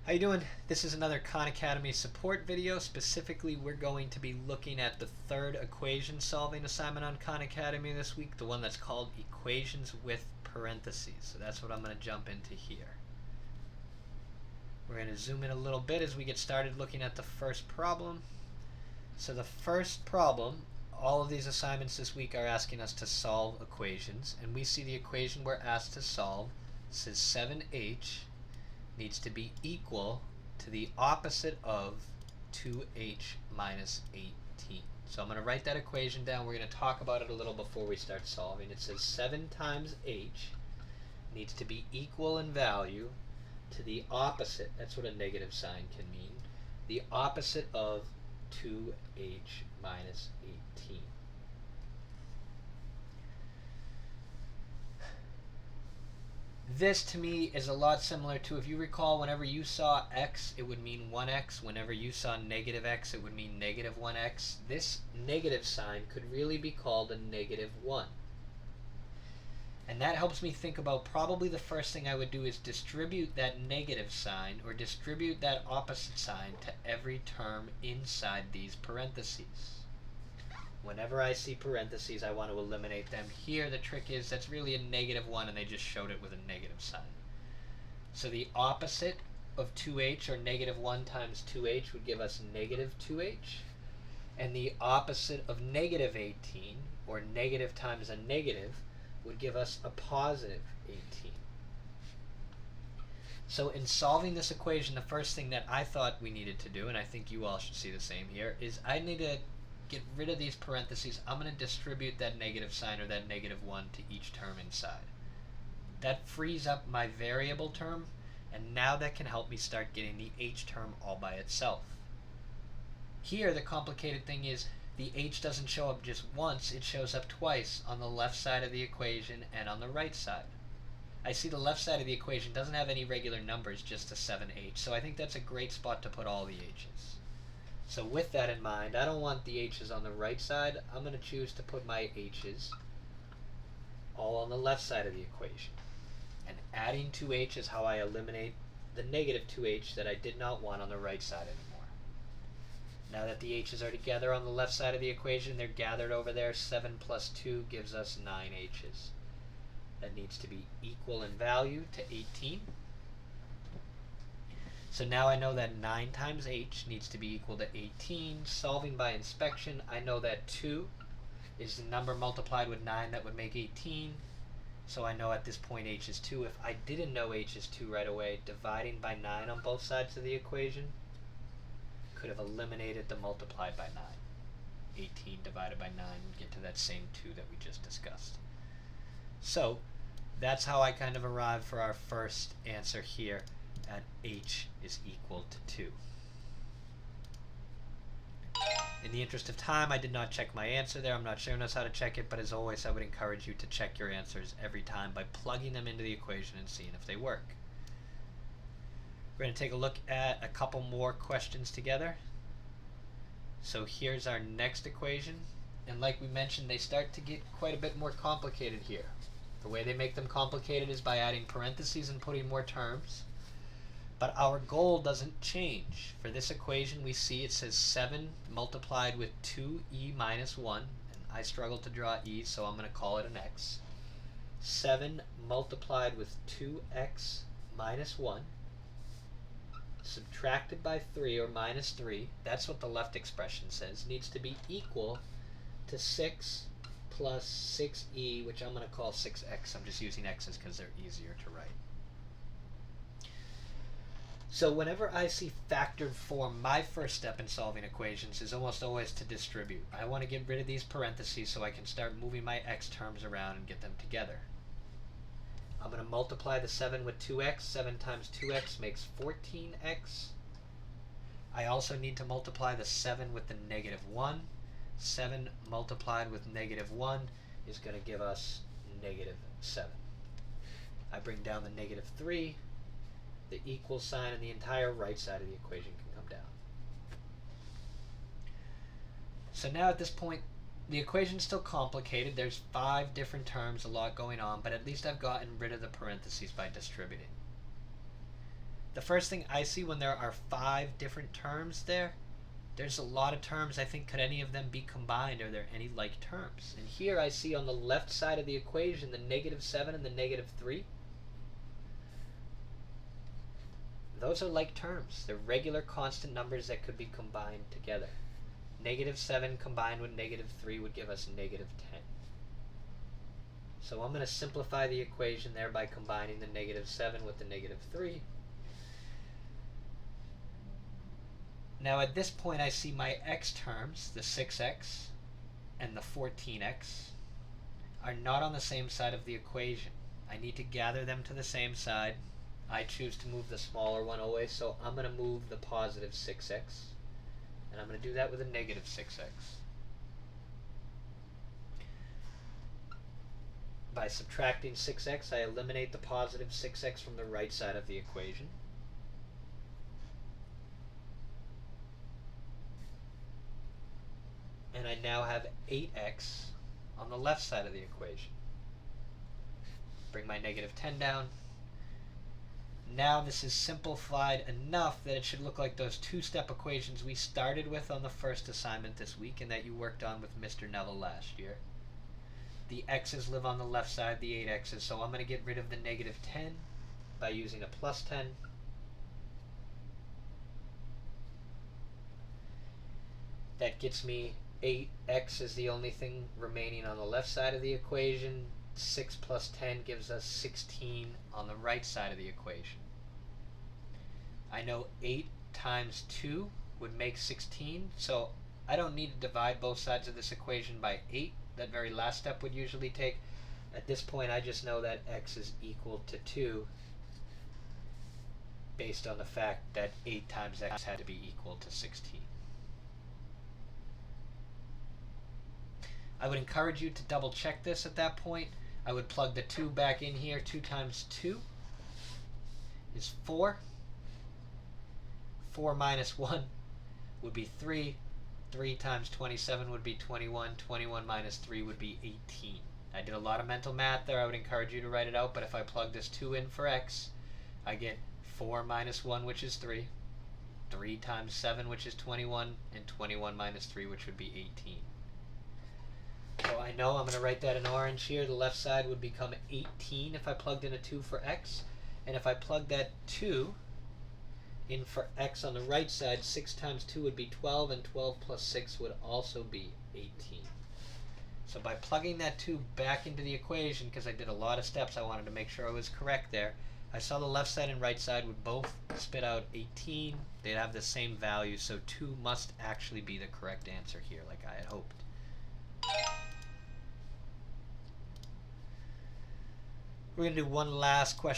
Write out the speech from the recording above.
How you doing? This is another Khan Academy support video. Specifically, we're going to be looking at the third equation solving assignment on Khan Academy this week, the one that's called equations with parentheses. So that's what I'm going to jump into here. We're going to zoom in a little bit as we get started looking at the first problem. So the first problem, all of these assignments this week are asking us to solve equations, and we see the equation we're asked to solve says 7h needs to be equal to the opposite of 2h minus 18. So I'm going to write that equation down. We're going to talk about it a little before we start solving. It says 7 times h needs to be equal in value to the opposite, that's what a negative sign can mean, the opposite of 2h minus 18. This to me is a lot similar to, if you recall, whenever you saw x, it would mean 1x. Whenever you saw negative x, it would mean negative 1x. This negative sign could really be called a negative 1. And that helps me think about probably the first thing I would do is distribute that negative sign, or distribute that opposite sign to every term inside these parentheses. Whenever I see parentheses, I want to eliminate them. Here, the trick is that's really a negative 1, and they just showed it with a negative sign. So the opposite of 2h, or negative 1 times 2h, would give us negative 2h. And the opposite of negative 18, or negative times a negative, would give us a positive 18. So in solving this equation, the first thing that I thought we needed to do, and I think you all should see the same here, is I need to get rid of these parentheses. I'm going to distribute that negative sign, or that negative 1, to each term inside. That frees up my variable term, and now that can help me start getting the h term all by itself. Here, the complicated thing is the h doesn't show up just once, it shows up twice, on the left side of the equation and on the right side. I see the left side of the equation doesn't have any regular numbers, just a 7h, so I think that's a great spot to put all the h's. So with that in mind, I don't want the h's on the right side. I'm going to choose to put my h's all on the left side of the equation. And adding 2h is how I eliminate the negative 2h that I did not want on the right side anymore. Now that the h's are together on the left side of the equation, they're gathered over there. 7 plus 2 gives us 9 h's. That needs to be equal in value to 18. So now I know that 9 times h needs to be equal to 18. Solving by inspection, I know that 2 is the number multiplied with 9 that would make 18. So I know at this point h is 2. If I didn't know h is 2 right away, dividing by 9 on both sides of the equation could have eliminated the multiplied by 9. 18 divided by 9 would get to that same 2 that we just discussed. So that's how I kind of arrived for our first answer here at h is equal to 2. In the interest of time, I did not check my answer there. I'm not showing us how to check it, but as always, I would encourage you to check your answers every time by plugging them into the equation and seeing if they work. We're going to take a look at a couple more questions together. So here's our next equation, and like we mentioned, they start to get quite a bit more complicated here. The way they make them complicated is by adding parentheses and putting more terms. But our goal doesn't change. For this equation, we see it says 7 multiplied with 2e minus 1. And I struggle to draw e, so I'm going to call it an x. 7 multiplied with 2x minus 1. Subtracted by 3, or minus 3. That's what the left expression says. Needs to be equal to 6 plus 6e, which I'm going to call 6x. I'm just using x's because they're easier to write. So whenever I see factored form, my first step in solving equations is almost always to distribute. I want to get rid of these parentheses so I can start moving my x terms around and get them together. I'm going to multiply the 7 with 2x. 7 times 2x makes 14x. I also need to multiply the 7 with the negative 1. 7 multiplied with negative 1 is going to give us negative 7. I bring down the negative 3. The equal sign and the entire right side of the equation can come down. So now at this point, the equation's still complicated. There's 5 different terms, a lot going on, but at least I've gotten rid of the parentheses by distributing. The first thing I see when there are 5 different terms there, there's a lot of terms. I think, could any of them be combined? Are there any like terms? And here I see on the left side of the equation the -7 and the -3. Those are like terms. They're regular constant numbers that could be combined together. -7 combined with -3 would give us -10. So I'm going to simplify the equation there by combining the -7 with the -3. Now at this point I see my x terms, the 6x and the 14x, are not on the same side of the equation. I need to gather them to the same side. I choose to move the smaller one away, so I'm going to move the positive 6x, and I'm going to do that with a negative 6x. By subtracting 6x, I eliminate the positive 6x from the right side of the equation. And I now have 8x on the left side of the equation. Bring my -10 down. Now this is simplified enough that it should look like those 2-step equations we started with on the first assignment this week and that you worked on with Mr. Neville last year. The x's live on the left side, the 8x's, so I'm going to get rid of the -10 by using a +10. That gets me 8x is the only thing remaining on the left side of the equation. 6 plus 10 gives us 16 on the right side of the equation. I know 8 times 2 would make 16, so I don't need to divide both sides of this equation by 8. That very last step would usually take. At this point I just know that x is equal to 2 based on the fact that 8 times x had to be equal to 16. I would encourage you to double check this at that point. I would plug the 2 back in here. 2 times 2 is 4. 4 minus 1 would be 3. 3 times 27 would be 21. 21 minus 3 would be 18. I did a lot of mental math there. I would encourage you to write it out, but if I plug this 2 in for x, I get 4 minus 1, which is 3. 3 times 7, which is 21, and 21 minus 3, which would be 18. So I know I'm going to write that in orange here. The left side would become 18 if I plugged in a 2 for x. And if I plug that 2 in for x on the right side, 6 times 2 would be 12, and 12 plus 6 would also be 18. So by plugging that 2 back into the equation, because I did a lot of steps, I wanted to make sure I was correct there, I saw the left side and right side would both spit out 18. They'd have the same value, so 2 must actually be the correct answer here, like I had hoped. We're going to do one last question.